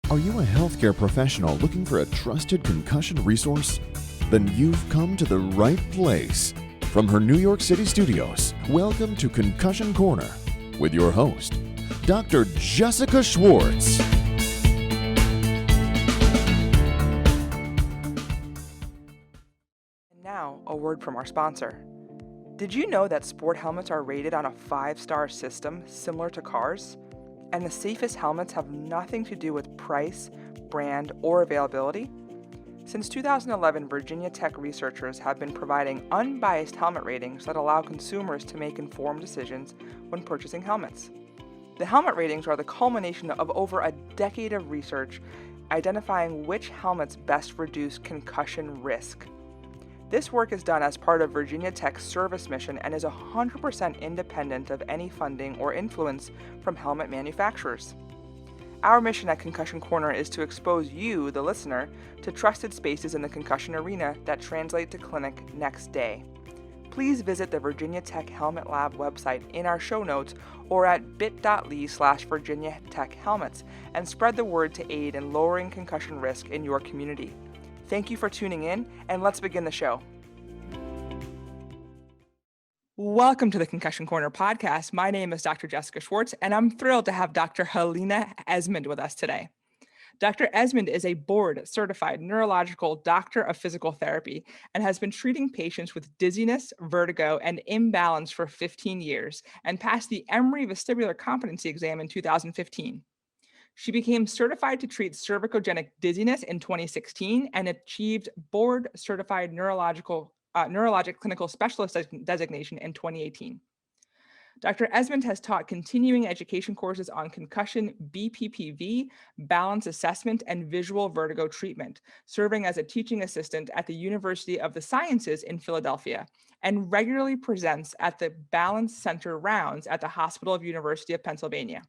Are you a healthcare professional looking for a trusted concussion resource? Then you've come to the right place. From her New York City studios, welcome to Concussion Corner with your host, Dr. Jessica Schwartz. And now, a word from our sponsor. Did you know that sport helmets are rated on a 5-star system similar to cars? And the safest helmets have nothing to do with price, brand, or availability? Since 2011, Virginia Tech researchers have been providing unbiased helmet ratings that allow consumers to make informed decisions when purchasing helmets. The helmet ratings are the culmination of over a decade of research identifying which helmets best reduce concussion risk. This work is done as part of Virginia Tech's service mission and is 100% independent of any funding or influence from helmet manufacturers. Our mission at Concussion Corner is to expose you, the listener, to trusted spaces in the concussion arena that translate to clinic next day. Please visit the Virginia Tech Helmet Lab website in our show notes or at bit.ly/Virginia Tech Helmets and spread the word to aid in lowering concussion risk in your community. Thank you for tuning in, and let's begin the show. Welcome to the Concussion Corner podcast. My name is Dr. Jessica Schwartz, and I'm thrilled to have Dr. Helena Esmonde with us today. Dr. Esmonde is a board-certified neurological doctor of physical therapy and has been treating patients with dizziness, vertigo, and imbalance for 15 years and passed the Emory Vestibular Competency Exam in 2015. She became certified to treat cervicogenic dizziness in 2016 and achieved board-certified neurologic clinical specialist designation in 2018. Dr. Esmonde has taught continuing education courses on concussion, BPPV, balance assessment, and visual vertigo treatment, serving as a teaching assistant at the University of the Sciences in Philadelphia, and regularly presents at the Balance Center rounds at the Hospital of University of Pennsylvania.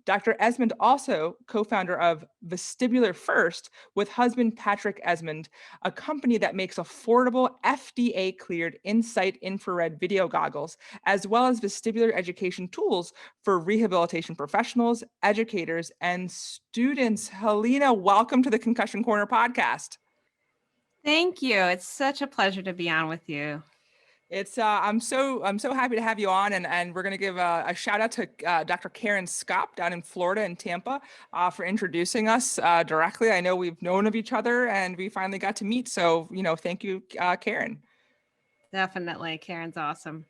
Dr. Esmonde also co-founder of Vestibular First with husband Patrick Esmonde, a company that makes affordable FDA-cleared Insight infrared video goggles, as well as vestibular education tools for rehabilitation professionals, educators, and students. Helena, welcome to the Concussion Corner podcast. Thank you. It's such a pleasure to be on with you. It's I'm so happy to have you on, and we're going to give a shout out to Dr. Karen Scott down in Florida in Tampa for introducing us directly. I know we've known of each other and we finally got to meet. So, thank you, Karen. Definitely. Karen's awesome.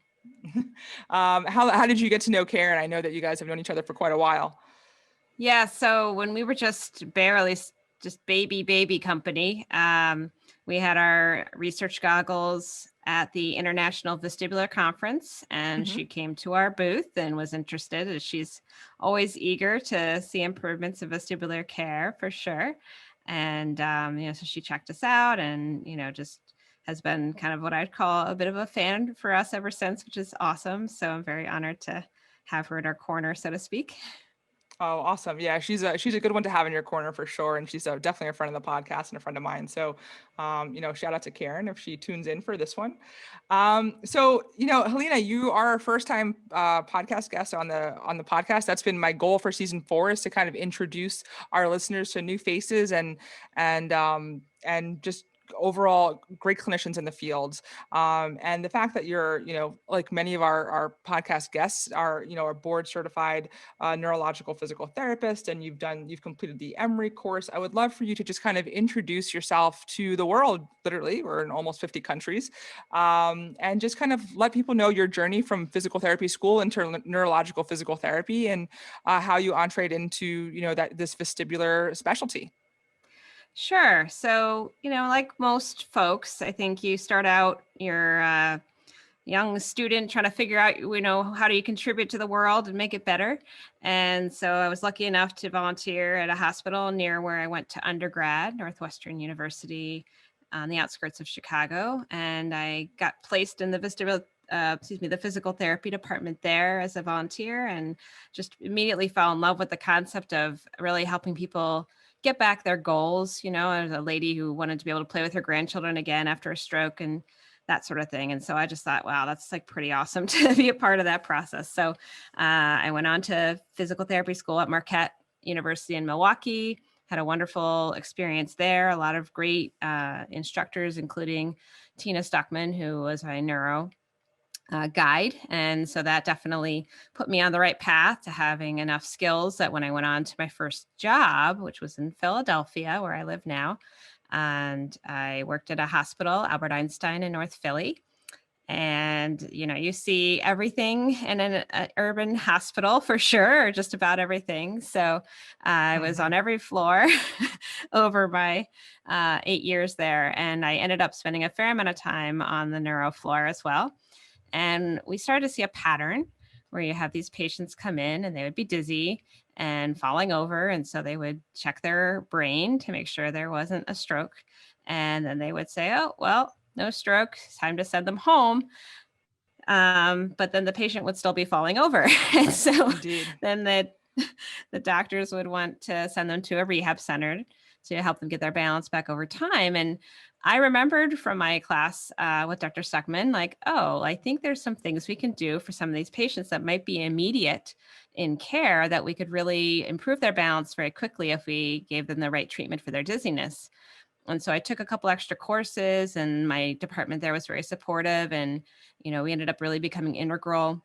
How did you get to know Karen? I know that you guys have known each other for quite a while. Yeah. So when we were just baby company, we had our research goggles at the International Vestibular Conference, and she came to our booth and was interested, as she's always eager to see improvements in vestibular care for sure. And, so she checked us out and, just has been kind of what I'd call a bit of a fan for us ever since, which is awesome. So I'm very honored to have her in our corner, so to speak. Oh, awesome. Yeah, she's a good one to have in your corner for sure. And she's definitely a friend of the podcast and a friend of mine. So, shout out to Karen if she tunes in for this one. Helena, you are our first time podcast guest on the podcast. That's been my goal for season 4, is to kind of introduce our listeners to new faces and just overall great clinicians in the fields. And the fact that you're, like many of our podcast guests are, a board certified neurological physical therapist, and you've completed the Emory course. I would love for you to just kind of introduce yourself to the world. Literally, we're in almost 50 countries, and just kind of let people know your journey from physical therapy school into neurological physical therapy, and how you entreed into, this vestibular specialty. Sure. So, like most folks, I think you start out, you're a young student trying to figure out, how do you contribute to the world and make it better? And so I was lucky enough to volunteer at a hospital near where I went to undergrad, Northwestern University, on the outskirts of Chicago. And I got placed in the the physical therapy department there as a volunteer, and just immediately fell in love with the concept of really helping people get back their goals. I was a lady who wanted to be able to play with her grandchildren again after a stroke and that sort of thing. And so I just thought, wow, that's like pretty awesome to be a part of that process. So I went on to physical therapy school at Marquette University in Milwaukee, had a wonderful experience there. A lot of great instructors, including Tina Stuckman, who was my neuro guide. And so that definitely put me on the right path to having enough skills that when I went on to my first job, which was in Philadelphia, where I live now, and I worked at a hospital, Albert Einstein in North Philly. And, you see everything in an urban hospital for sure, or just about everything. So I was on every floor over my 8 years there. And I ended up spending a fair amount of time on the neuro floor as well. And we started to see a pattern where you have these patients come in and they would be dizzy and falling over. And so they would check their brain to make sure there wasn't a stroke. And then they would say, oh, well, no stroke, it's time to send them home. But then the patient would still be falling over. And so Indeed. Then the doctors would want to send them to a rehab center to help them get their balance back over time. And I remembered from my class with Dr. Stuckman, like, oh, I think there's some things we can do for some of these patients that might be immediate in care that we could really improve their balance very quickly if we gave them the right treatment for their dizziness. And so I took a couple extra courses, and my department there was very supportive. And, we ended up really becoming integral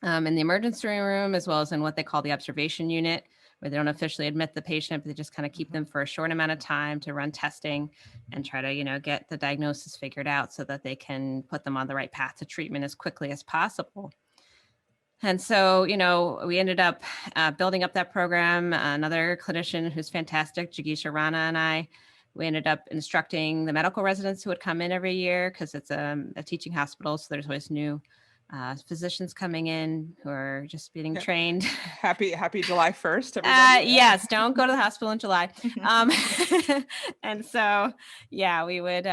in the emergency room, as well as in what they call the observation unit, where they don't officially admit the patient, but they just kind of keep them for a short amount of time to run testing and try to, get the diagnosis figured out so that they can put them on the right path to treatment as quickly as possible. And so, we ended up building up that program. Another clinician who's fantastic, Jagisha Rana, and we ended up instructing the medical residents who would come in every year, because it's a teaching hospital. So there's always new physicians coming in who are just being trained. Happy July 1st, everybody. Yes, don't go to the hospital in July. And so, we would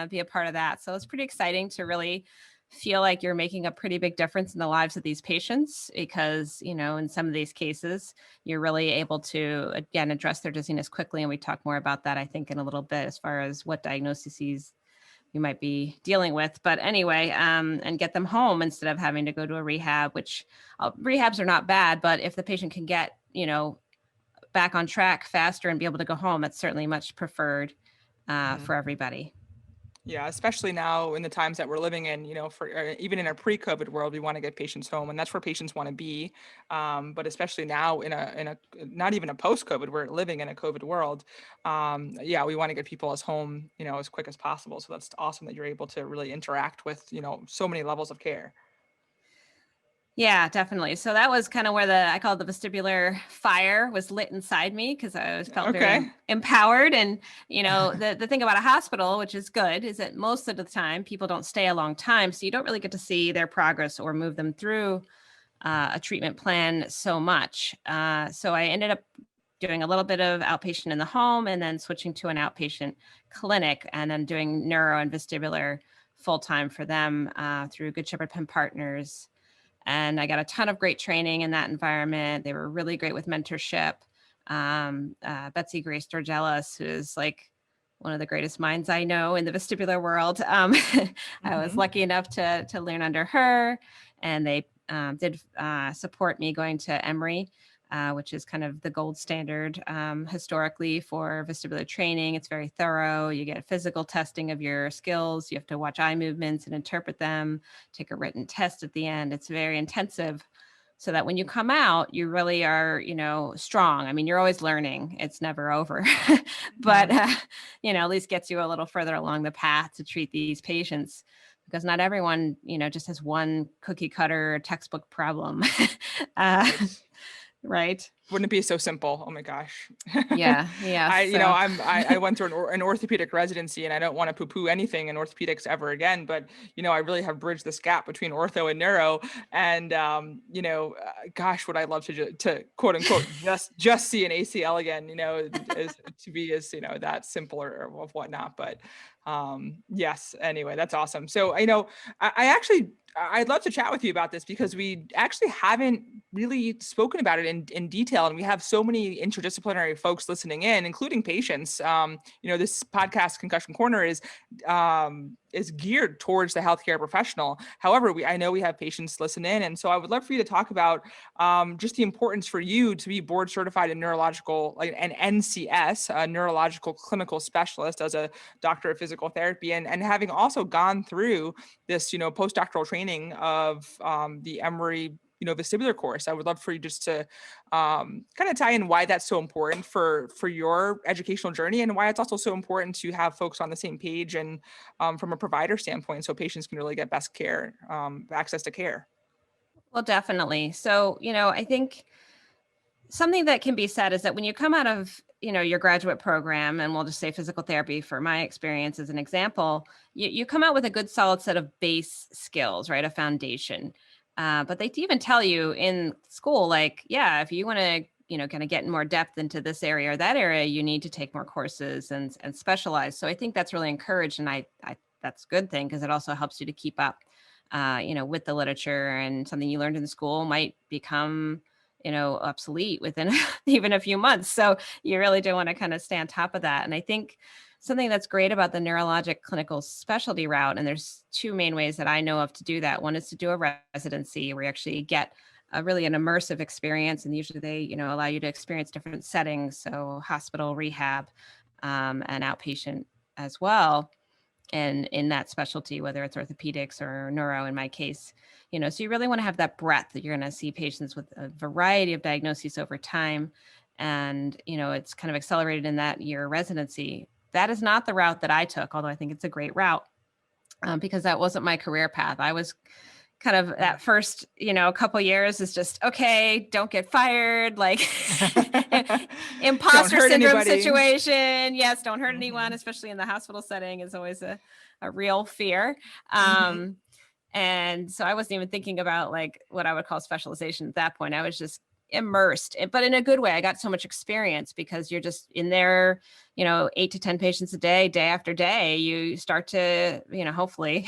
be a part of that. So it's pretty exciting to really feel like you're making a pretty big difference in the lives of these patients, because, in some of these cases, you're really able to, again, address their dizziness quickly. And we talk more about that, I think, in a little bit, as far as what diagnoses you might be dealing with. But anyway, and get them home instead of having to go to a rehab, which rehabs are not bad, but if the patient can get, back on track faster and be able to go home, that's certainly much preferred for everybody. Yeah, especially now in the times that we're living in, for even in a pre-COVID world, we want to get patients home, and that's where patients want to be. But especially now in a not even a post-COVID, we're living in a COVID world. We want to get people as home, as quick as possible. So that's awesome that you're able to really interact with, so many levels of care. Yeah, definitely. So that was kind of where I call it the vestibular fire was lit inside me, because I felt very empowered. And, the thing about a hospital, which is good, is that most of the time people don't stay a long time. So you don't really get to see their progress or move them through a treatment plan so much. So I ended up doing a little bit of outpatient in the home, and then switching to an outpatient clinic, and then doing neuro and vestibular full-time for them through Good Shepherd Penn Partners. And I got a ton of great training in that environment. They were really great with mentorship. Betsy Grace Dorgelis, who is like one of the greatest minds I know in the vestibular world. I was lucky enough to learn under her, and they did support me going to Emory, which is kind of the gold standard historically for vestibular training. It's very thorough. You get physical testing of your skills. You have to watch eye movements and interpret them, take a written test at the end. It's very intensive, so that when you come out, you really are, strong. I mean, you're always learning. It's never over, but, at least gets you a little further along the path to treat these patients, because not everyone, just has one cookie cutter textbook problem. Right. Wouldn't it be so simple? Oh my gosh. Yeah. I went through an orthopedic residency, and I don't want to poo-poo anything in orthopedics ever again, but, I really have bridged this gap between ortho and neuro. And, gosh, would I love to quote unquote, just see an ACL again, to be as, that simple or of whatnot. But, yes, anyway, that's awesome. So, I'd love to chat with you about this, because we actually haven't really spoken about it in detail detail, and we have so many interdisciplinary folks listening in, including patients. This podcast, Concussion Corner, is geared towards the healthcare professional. However, I know we have patients listen in, and so I would love for you to talk about just the importance for you to be board certified in neurological, like an NCS, a neurological clinical specialist, as a doctor of physical therapy, and having also gone through this, postdoctoral training of the Emory vestibular course. I would love for you just to kind of tie in why that's so important for your educational journey, and why it's also so important to have folks on the same page and from a provider standpoint, so patients can really get best care, access to care. Well, definitely. So, I think something that can be said is that when you come out of, your graduate program, and we'll just say physical therapy for my experience as an example, you come out with a good solid set of base skills, right? A foundation. But they even tell you in school, like, yeah, if you want to, kind of get more depth into this area or that area, you need to take more courses and specialize. So I think that's really encouraged. And I that's a good thing, because it also helps you to keep up, with the literature, and something you learned in the school might become, obsolete within even a few months. So you really do want to kind of stay on top of that. And I think something that's great about the neurologic clinical specialty route, and there's two main ways that I know of to do that. One is to do a residency where you actually get really an immersive experience. And usually they, allow you to experience different settings. So hospital, rehab, and outpatient as well. And in that specialty, whether it's orthopedics or neuro, in my case, so you really want to have that breadth that you're going to see patients with a variety of diagnoses over time. And, it's kind of accelerated in that year residency. That is not the route that I took, although I think it's a great route, because that wasn't my career path. I was kind of that first, couple years is just, okay, don't get fired, like imposter syndrome situation. Yes, don't hurt anyone, especially in the hospital setting, is always a real fear. And so I wasn't even thinking about like what I would call specialization at that point. I was just immersed, but in a good way. I got so much experience because you're just in there, 8 to 10 patients a day after day. You start to, hopefully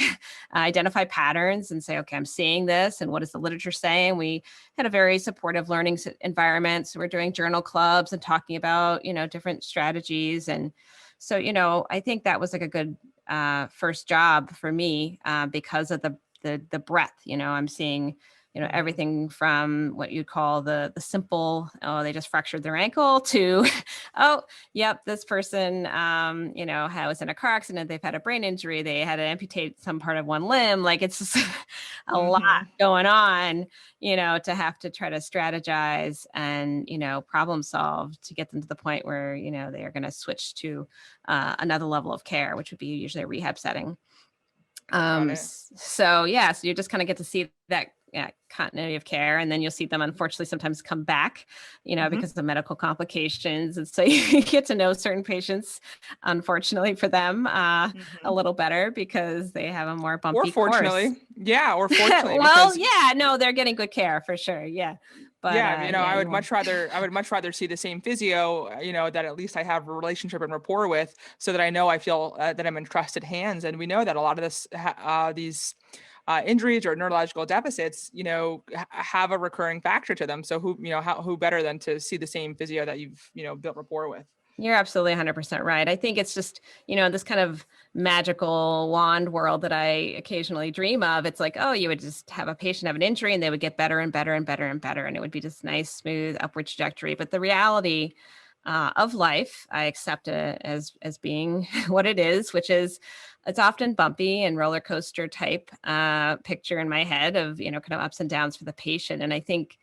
identify patterns and say, okay, I'm seeing this. And what is the literature saying? We had a very supportive learning environment. So we're doing journal clubs and talking about, different strategies. And so, I think that was like a good first job for me because of the breadth. I'm seeing, everything from what you'd call the simple, oh, they just fractured their ankle, to, oh, yep, this person, was in a car accident, they've had a brain injury, they had to amputate some part of one limb. Like, it's just a lot going on, to have to try to strategize and, problem solve to get them to the point where, they are going to switch to another level of care, which would be usually a rehab setting. So you just kind of get to see that continuity of care, and then you'll see them unfortunately sometimes come back, because of medical complications. And so you get to know certain patients, unfortunately for them, a little better because they have a more bumpy or fortunately course. Or fortunately. Well, they're getting good care for sure. Yeah. But, I would much rather see the same physio, that at least I have a relationship and rapport with, so that I feel that I'm in trusted hands. And we know that a lot of these injuries or neurological deficits, have a recurring factor to them. So who better than to see the same physio that you've, built rapport with? You're absolutely 100% right. I think it's just, this kind of magical wand world that I occasionally dream of. It's like, oh, you would just have a patient have an injury and they would get better and better and better and better. And it would be just nice, smooth, upward trajectory. But the reality of life, I accept it as being what it is, which is it's often bumpy and roller coaster type picture in my head of, kind of ups and downs for the patient. And I think,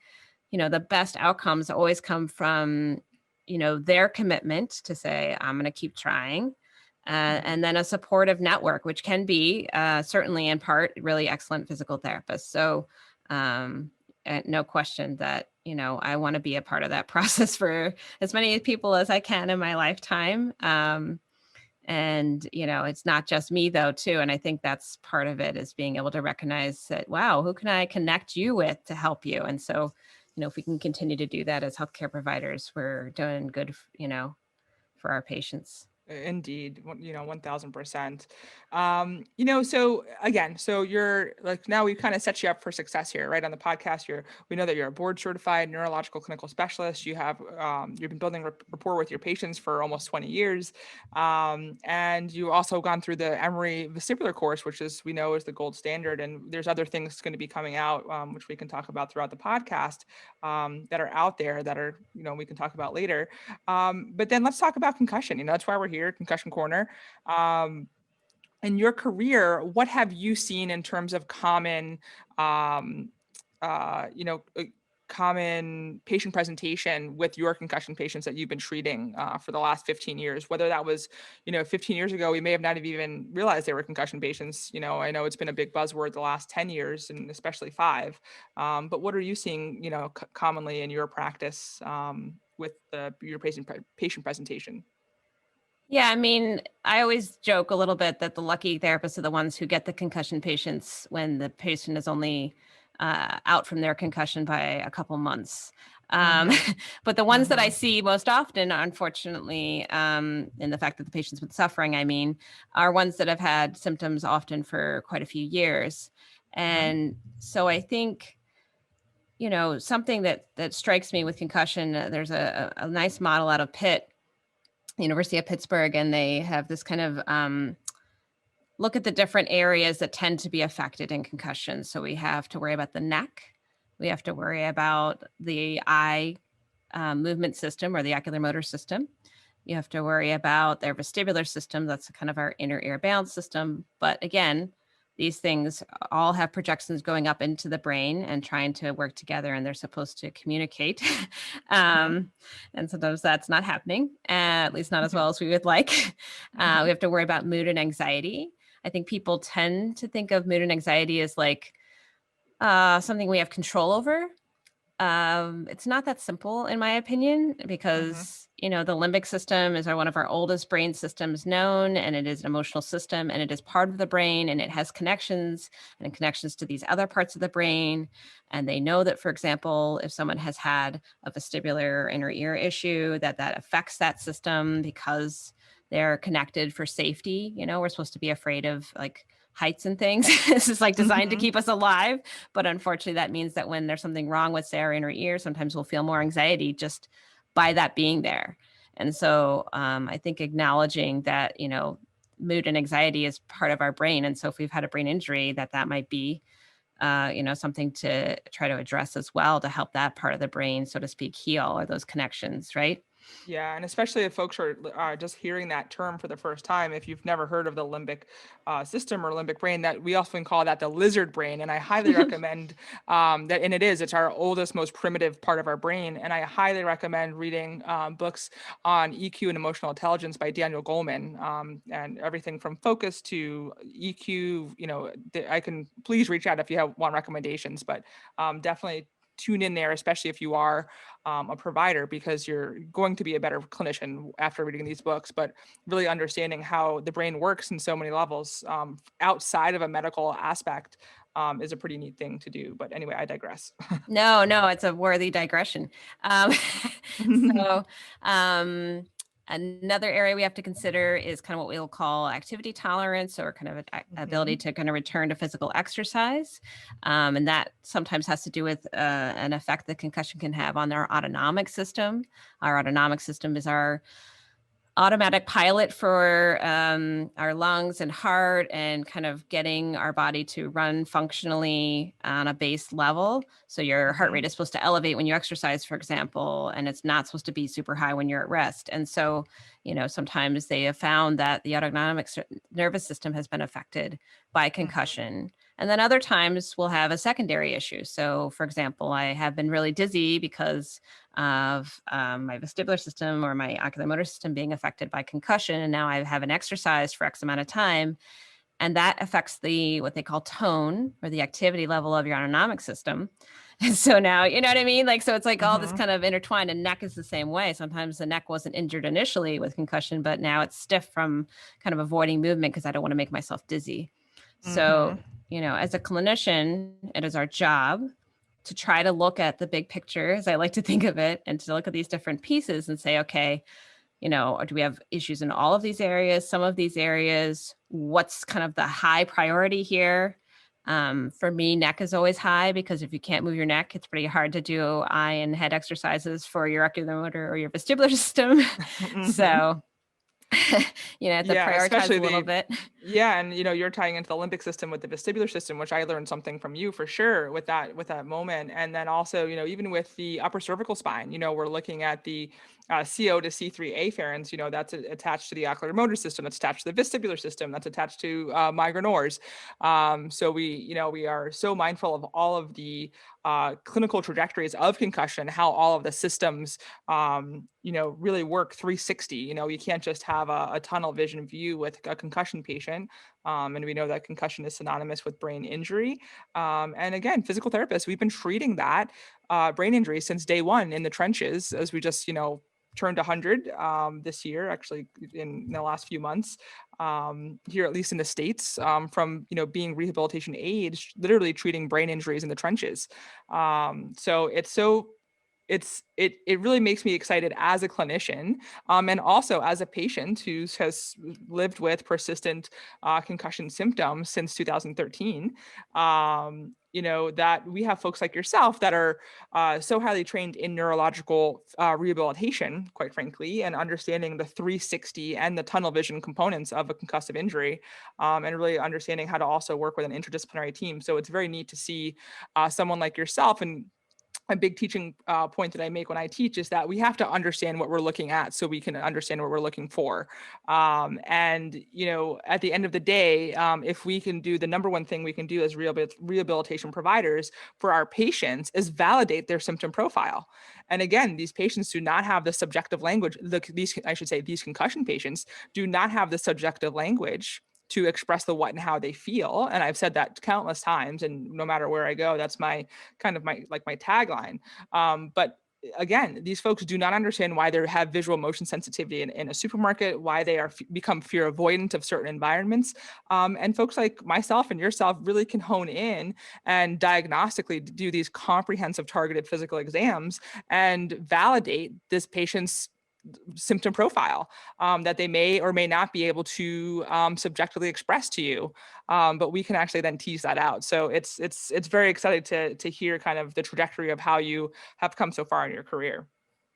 the best outcomes always come from, their commitment to say, I'm going to keep trying. And then a supportive network, which can be certainly in part really excellent physical therapists. So no question that, I want to be a part of that process for as many people as I can in my lifetime. And, it's not just me though, too. And I think that's part of it, is being able to recognize that, wow, who can I connect you with to help you? And so, if we can continue to do that as healthcare providers, we're doing good, for our patients. Indeed, 1000%. So again, so you're like, now we've kind of set you up for success here, right? On the podcast, we know that you're a board certified neurological clinical specialist. You've been building rapport with your patients for almost 20 years. And you also gone through the Emory vestibular course, which we know is the gold standard. And there's other things going to be coming out, which we can talk about throughout the podcast, that are out there that are, we can talk about later. But then let's talk about concussion. That's why we're here, Concussion Corner. In your career, what have you seen in terms of common patient presentation with your concussion patients that you've been treating for the last 15 years? Whether that was, 15 years ago, we may have not have even realized they were concussion patients. I know it's been a big buzzword the last 10 years and especially 5. But what are you seeing, commonly in your practice with your patient presentation? Yeah, I mean, I always joke a little bit that the lucky therapists are the ones who get the concussion patients when the patient is only out from their concussion by a couple months. But the ones that I see most often, unfortunately, in the fact that the patient's been suffering, are ones that have had symptoms often for quite a few years. And so I think, something that strikes me with concussion, there's a nice model out of University of Pittsburgh, and they have this kind of look at the different areas that tend to be affected in concussion. So we have to worry about the neck. We have to worry about the eye movement system or the ocular motor system. You have to worry about their vestibular system. That's kind of our inner ear balance system. But again, these things all have projections going up into the brain and trying to work together, and they're supposed to communicate. And sometimes that's not happening, at least not as well as we would like. We have to worry about mood and anxiety. I think people tend to think of mood and anxiety as like something we have control over. It's not that simple, in my opinion, because the limbic system is one of our oldest brain systems known, and it is an emotional system, and it is part of the brain, and it has connections to these other parts of the brain. And they know that, for example, if someone has had a vestibular inner ear issue, that affects that system because they're connected for safety. We're supposed to be afraid of like heights and things. This is like designed to keep us alive. But unfortunately, that means that when there's something wrong with, say, our inner ear, sometimes we'll feel more anxiety just by that being there. And so I think acknowledging that, mood and anxiety is part of our brain. And so if we've had a brain injury, that might be, something to try to address as well to help that part of the brain, so to speak, heal, or those connections, right? Yeah, and especially if folks are just hearing that term for the first time, if you've never heard of the limbic system or limbic brain, that we often call that the lizard brain. And I highly recommend that, and it's our oldest, most primitive part of our brain. And I highly recommend reading books on EQ and emotional intelligence by Daniel Goleman, and everything from focus to EQ. I can please reach out if you want recommendations, but definitely tune in there, especially if you are a provider, because you're going to be a better clinician after reading these books. But really understanding how the brain works in so many levels outside of a medical aspect is a pretty neat thing to do. But anyway, I digress. No, it's a worthy digression. Another area we have to consider is kind of what we'll call activity tolerance, or kind of ability to kind of return to physical exercise. And that sometimes has to do with an effect that concussion can have on our autonomic system. Our autonomic system is our automatic pilot for our lungs and heart, and kind of getting our body to run functionally on a base level. So your heart rate is supposed to elevate when you exercise, for example, and it's not supposed to be super high when you're at rest. And so, sometimes they have found that the autonomic nervous system has been affected by concussion. And then other times we'll have a secondary issue. So, for example, I have been really dizzy because of my vestibular system or my ocular motor system being affected by concussion. And now I haven't exercised for X amount of time. And that affects what they call tone, or the activity level of your autonomic system. And so now, you know what I mean? So it's like all this kind of intertwined, and neck is the same way. Sometimes the neck wasn't injured initially with concussion, but now it's stiff from kind of avoiding movement because I don't want to make myself dizzy. So, as a clinician, it is our job to try to look at the big picture, as I like to think of it, and to look at these different pieces and say, okay, or do we have issues in all of these areas, some of these areas? What's kind of the high priority here? For me, neck is always high, because if you can't move your neck, it's pretty hard to do eye and head exercises for your oculomotor or your vestibular system. So, you have to prioritize a little bit. Yeah. And, you're tying into the limbic system with the vestibular system, which I learned something from you for sure with that moment. And then also, even with the upper cervical spine, we're looking at the CO to C3 afferents, that's attached to the ocular motor system, that's attached to the vestibular system, that's attached to migraineurs. So we are so mindful of all of the clinical trajectories of concussion, how all of the systems, really work 360. You can't just have a tunnel vision view with a concussion patient. And we know that concussion is synonymous with brain injury. And again, physical therapists, we've been treating that brain injury since day one in the trenches, as we just, turned 100 this year, actually in the last few months, here, at least in the States, from, being rehabilitation aides, literally treating brain injuries in the trenches. So it really makes me excited as a clinician, and also as a patient who has lived with persistent concussion symptoms since 2013. That we have folks like yourself that are so highly trained in neurological rehabilitation, quite frankly, and understanding the 360 and the tunnel vision components of a concussive injury, and really understanding how to also work with an interdisciplinary team. So it's very neat to see someone like yourself. And a big teaching point that I make when I teach is that we have to understand what we're looking at so we can understand what we're looking for. And, at the end of the day, if we can do, the number one thing we can do as rehabilitation providers for our patients is validate their symptom profile. And again, these patients do not have the subjective language. These concussion patients do not have the subjective language to express the what and how they feel. And I've said that countless times, and no matter where I go, that's my tagline. But again, these folks do not understand why they have visual motion sensitivity in a supermarket, why they are become fear avoidant of certain environments. And folks like myself and yourself really can hone in and diagnostically do these comprehensive targeted physical exams and validate this patient's symptom profile that they may or may not be able to subjectively express to you, but we can actually then tease that out. So it's very exciting to hear kind of the trajectory of how you have come so far in your career.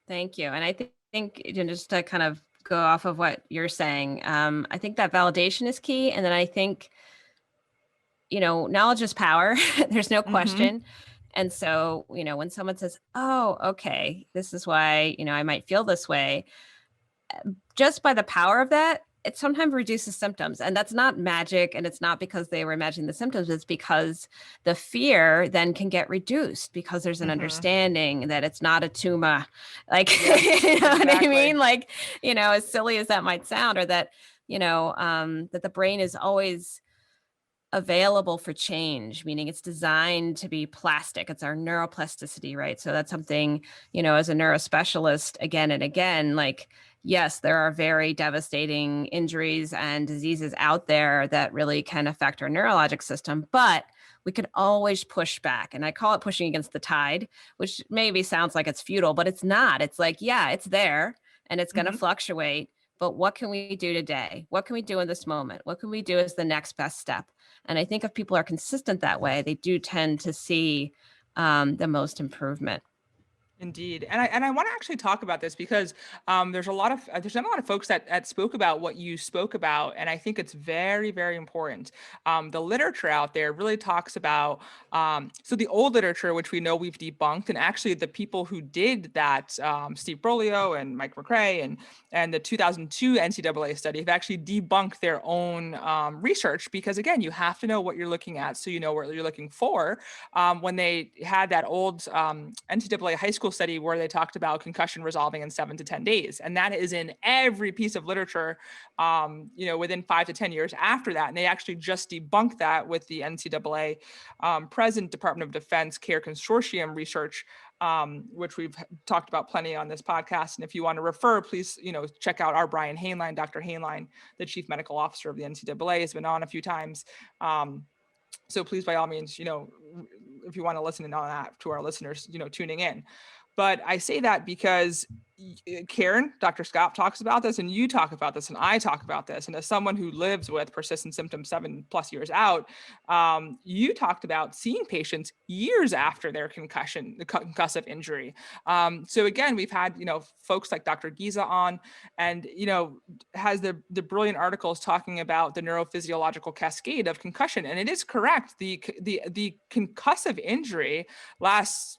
Thank you. And I think just to kind of go off of what you're saying, I think that validation is key. And then I think, knowledge is power. There's no question. Mm-hmm. And so, when someone says, oh, okay, this is why, I might feel this way, just by the power of that, it sometimes reduces symptoms. And that's not magic. And it's not because they were imagining the symptoms. It's because the fear then can get reduced because there's an understanding that it's not a tumor. Like, you know what I mean? Like, as silly as that might sound, or that, that the brain is always available for change, meaning it's designed to be plastic. It's our neuroplasticity, right? So that's something, as a neurospecialist, again and again, like, yes, there are very devastating injuries and diseases out there that really can affect our neurologic system, but we can always push back. And I call it pushing against the tide, which maybe sounds like it's futile, but it's not. It's like, yeah, it's there and it's going to fluctuate. But what can we do today? What can we do in this moment? What can we do as the next best step? And I think if people are consistent that way, they do tend to see the most improvement. Indeed. And I want to actually talk about this because there's not a lot of folks that spoke about what you spoke about. And I think it's very, very important. The literature out there really talks about, so the old literature, which we know we've debunked, and actually the people who did that, Steve Brolio and Mike McRae and the 2002 NCAA study have actually debunked their own research, because again, you have to know what you're looking at so you know what you're looking for. When they had that old NCAA high school study where they talked about concussion resolving in 7 to 10 days. And that is in every piece of literature, within 5 to 10 years after that. And they actually just debunked that with the NCAA present Department of Defense Care Consortium research, which we've talked about plenty on this podcast. And if you want to refer, please, check out our Brian Hainline. Dr. Hainline, the chief medical officer of the NCAA, has been on a few times. So please, by all means, if you want to listen in on that to our listeners, tuning in. But I say that because Karen, Dr. Scott talks about this, and you talk about this, and I talk about this. And as someone who lives with persistent symptoms 7+ years out, you talked about seeing patients years after their concussion, the concussive injury. So again, we've had, folks like Dr. Giza on, and, has the brilliant articles talking about the neurophysiological cascade of concussion. And it is correct. The concussive injury lasts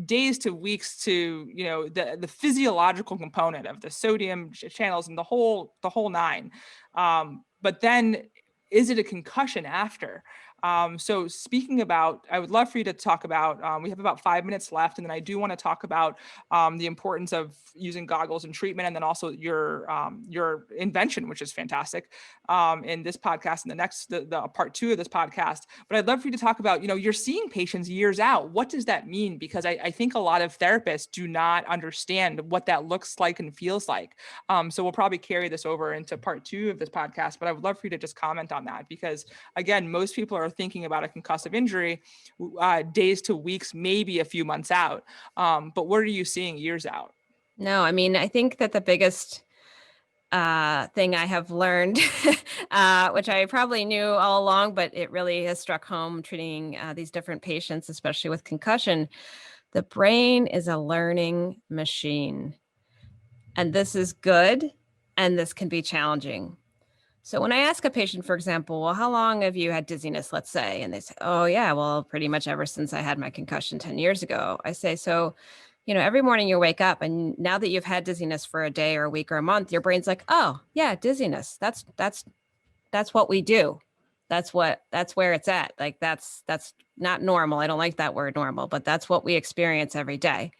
days to weeks to, the physiological component of the sodium channels and the whole nine. But then is it a concussion after? So speaking about, I would love for you to talk about, we have about 5 minutes left, and then I do want to talk about the importance of using goggles in treatment, and then also your invention, which is fantastic, in this podcast and the next, the part 2 of this podcast. But I'd love for you to talk about, you're seeing patients years out. What does that mean? Because I think a lot of therapists do not understand what that looks like and feels like. So we'll probably carry this over into part 2 of this podcast, but I would love for you to just comment on that, because again, most people are thinking about a concussive injury days to weeks, maybe a few months out. But what are you seeing years out? No, I mean, I think that the biggest thing I have learned, which I probably knew all along, but it really has struck home treating these different patients, especially with concussion. The brain is a learning machine. And this is good, and this can be challenging. So when I ask a patient, for example, well, how long have you had dizziness, let's say? And they say, oh, yeah, well, pretty much ever since I had my concussion 10 years ago. I say, so, every morning you wake up, and now that you've had dizziness for a day or a week or a month, your brain's like, oh, yeah, dizziness. That's what we do. That's where it's at. Like, that's not normal. I don't like that word normal, but that's what we experience every day.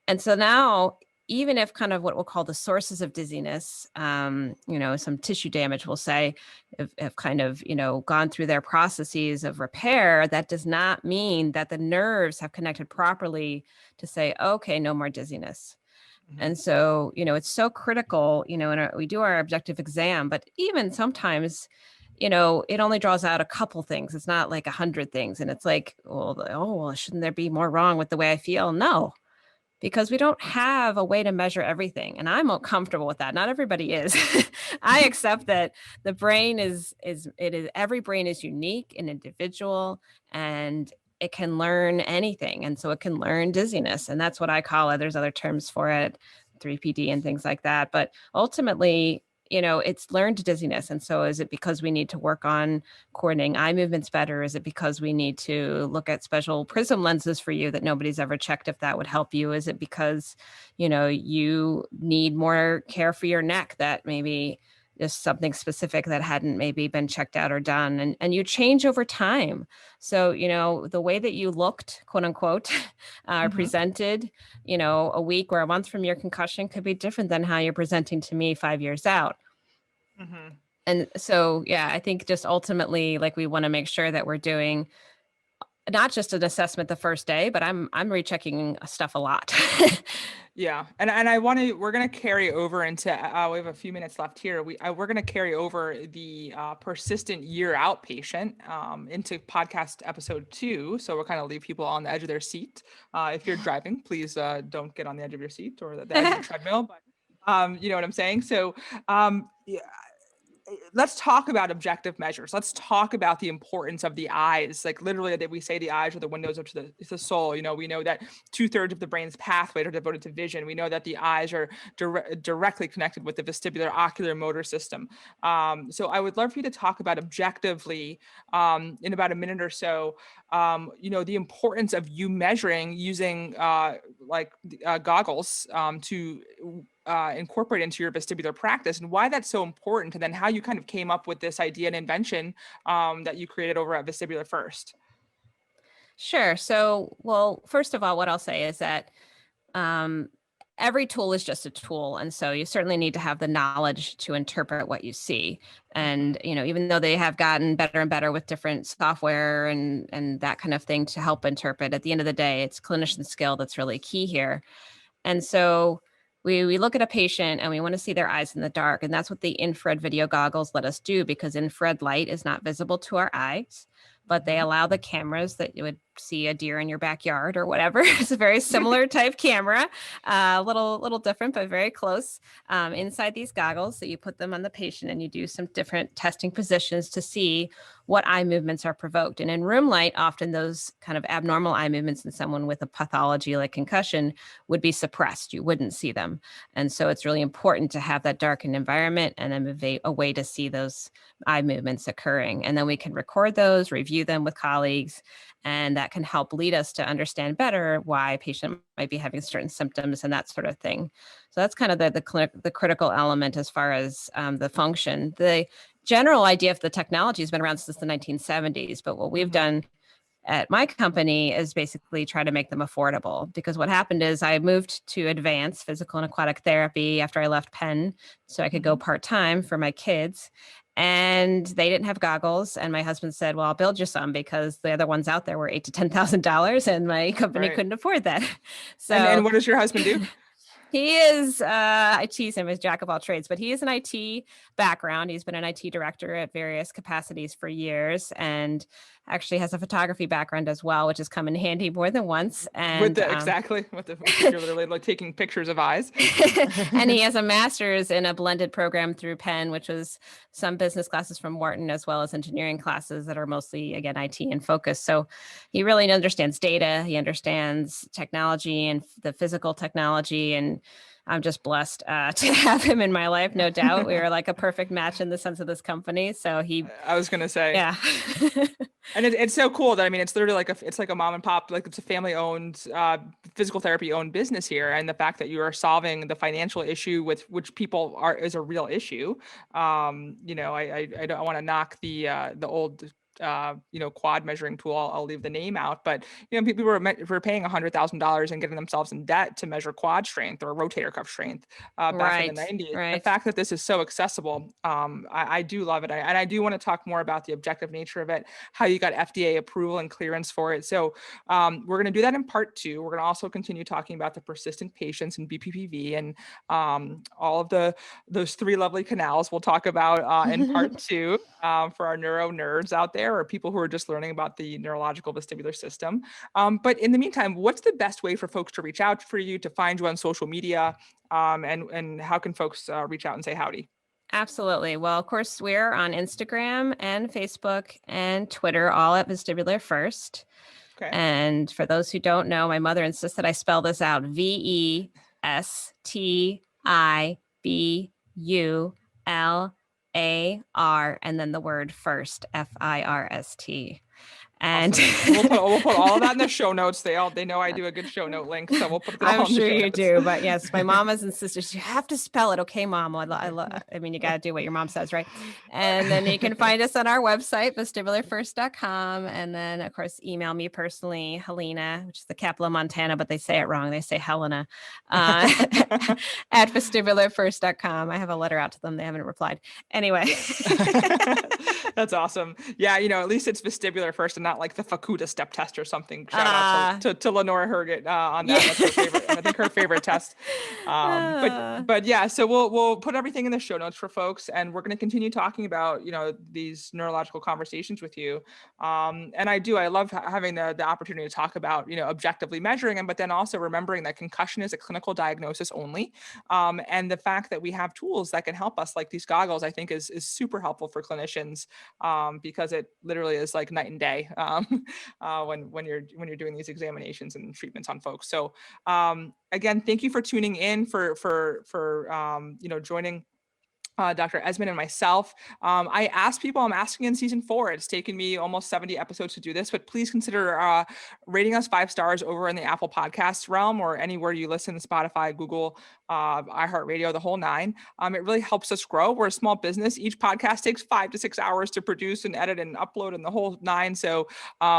And so now, even if kind of what we'll call the sources of dizziness, some tissue damage, we'll say, have kind of, gone through their processes of repair, that does not mean that the nerves have connected properly to say, okay, no more dizziness. Mm-hmm. And so, it's so critical, we do our objective exam, but even sometimes, it only draws out a couple things. It's not like 100 things. And it's like, well, shouldn't there be more wrong with the way I feel? No. Because we don't have a way to measure everything. And I'm comfortable with that. Not everybody is. I accept that the brain every brain is unique and individual, and it can learn anything. And so it can learn dizziness. And that's what I call it. There's other terms for it, 3PD and things like that. But ultimately, it's learned dizziness. And so is it because we need to work on coordinating eye movements better? Is it because we need to look at special prism lenses for you that nobody's ever checked if that would help you? Is it because, you need more care for your neck, that maybe just something specific that hadn't maybe been checked out or done? And you change over time. So, the way that you looked, quote unquote, presented, a week or a month from your concussion could be different than how you're presenting to me 5 years out. Mm-hmm. And so, yeah, I think just ultimately, like, we want to make sure that we're doing not just an assessment the first day, but I'm rechecking stuff a lot. Yeah. And we're going to carry over into, we have a few minutes left here. We're going to carry over the persistent year out patient into podcast episode 2. So we'll kind of leave people on the edge of their seat. If you're driving, please don't get on the edge of your seat or the edge of the treadmill, but you know what I'm saying? So, yeah. Let's talk about objective measures. Let's talk about the importance of the eyes. Like, literally, that we say the eyes are the windows to the soul. We know that 2/3 of the brain's pathway are devoted to vision. We know that the eyes are directly connected with the vestibular ocular motor system. So I would love for you to talk about objectively, in about a minute or so, the importance of you measuring using goggles to incorporate into your vestibular practice, and why that's so important, and then how you kind of came up with this idea and invention that you created over at Vestibular First. Sure. So, well, first of all, what I'll say is that every tool is just a tool. And so you certainly need to have the knowledge to interpret what you see. And, even though they have gotten better and better with different software and that kind of thing to help interpret, at the end of the day, it's clinician skill that's really key here. And so we look at a patient and we want to see their eyes in the dark. And that's what the infrared video goggles let us do, because infrared light is not visible to our eyes, but they allow the cameras that would see a deer in your backyard or whatever. It's a very similar type camera, a little different, but very close, inside these goggles. So you put them on the patient and you do some different testing positions to see what eye movements are provoked. And in room light, often those kind of abnormal eye movements in someone with a pathology like concussion would be suppressed. You wouldn't see them. And so it's really important to have that darkened environment and then a way to see those eye movements occurring. And then we can record those, review them with colleagues, and that can help lead us to understand better why a patient might be having certain symptoms and that sort of thing. So that's kind of the critical element as far as the function. The general idea of the technology has been around since the 1970s, but what we've done at my company is basically try to make them affordable, because what happened is I moved to advanced physical and aquatic therapy after I left Penn so I could go part-time for my kids. And they didn't have goggles. And my husband said, well, I'll build you some, because the other ones out there were $8,000 to $10,000 and my company couldn't afford that. So, and what does your husband do? He is, I tease him as jack of all trades, but he is an IT background. He's been an IT director at various capacities for years, and actually has a photography background as well, which has come in handy more than once. And you're literally like taking pictures of eyes. And he has a master's in a blended program through Penn, which was some business classes from Wharton, as well as engineering classes that are mostly, again, IT in focus. So he really understands data. He understands technology and the physical technology. And I'm just blessed to have him in my life, no doubt. We are like a perfect match in the sense of this company. So I was going to say, yeah. And it's so cool that, I mean, it's literally it's like a mom and pop, like it's a family owned, physical therapy owned business here. And the fact that you are solving the financial issue with which people is a real issue. I don't want to knock the old quad measuring tool. I'll leave the name out, but people were paying $100,000 and getting themselves in debt to measure quad strength or rotator cuff strength back in the 90s. Right. The fact that this is so accessible, I do love it. And I do want to talk more about the objective nature of it, how you got FDA approval and clearance for it. So we're going to do that in part 2. We're going to also continue talking about the persistent patients and BPPV and all of those 3 lovely canals we'll talk about in part 2 for our neuro nerds out there, or people who are just learning about the neurological vestibular system. But in the meantime, what's the best way for folks to reach out for you, to find you on social media, and how can folks reach out and say howdy? Absolutely. Well, of course, we're on Instagram and Facebook and Twitter, all at Vestibular First. Okay. And for those who don't know, my mother insists that I spell this out: VESTIBULAR, and then the word first, FIRST. And awesome. we'll put all of that in the show notes. They know I do a good show note link, so we'll put it all I'm in sure the show you notes. do, but yes, my mama's and sisters, you have to spell it. Okay, Mom. I mean, you got to do what your mom says, right? And then you can find us on our website, vestibularfirst.com. And then, of course, email me personally, Helena, which is the capital of Montana, but they say it wrong. They say Helena, at vestibularfirst.com. I have a letter out to them. They haven't replied. Anyway. That's awesome. Yeah, at least it's vestibular first and not like the Fukuda step test or something. Shout out to Lenora Herget on that. Yeah. That's her favorite. I think her favorite test. But yeah, so we'll put everything in the show notes for folks, and we're going to continue talking about these neurological conversations with you. And I love having the opportunity to talk about objectively measuring them, but then also remembering that concussion is a clinical diagnosis only, and the fact that we have tools that can help us, like these goggles, I think is super helpful for clinicians, because it literally is like night and day when you're doing these examinations and treatments on folks. So again, thank you for tuning in, for joining Dr. Esmonde and myself. I asked people, I'm asking in season 4. It's taken me almost 70 episodes to do this, but please consider rating us 5 stars over in the Apple Podcasts realm, or anywhere you listen, Spotify, Google, iHeartRadio, the whole 9. It really helps us grow. We're a small business. Each podcast takes 5 to 6 hours to produce and edit and upload, and the whole 9. So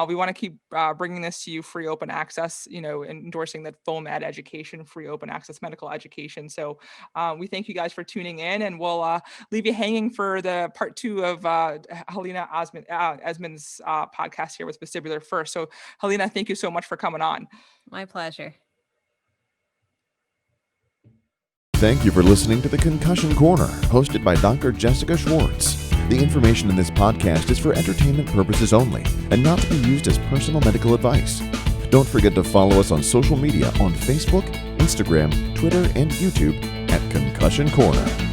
we want to keep bringing this to you, free open access, endorsing that FOAMed education, free open access medical education. So we thank you guys for tuning in, and we'll leave you hanging for the part 2 of Helena Esmonde's podcast here with Vestibular First. So Helena, thank you so much for coming on. My pleasure. Thank you for listening to the Concussion Corner, hosted by Dr. Jessica Schwartz. The information in this podcast is for entertainment purposes only and not to be used as personal medical advice. Don't forget to follow us on social media on Facebook, Instagram, Twitter, and YouTube at Concussion Corner.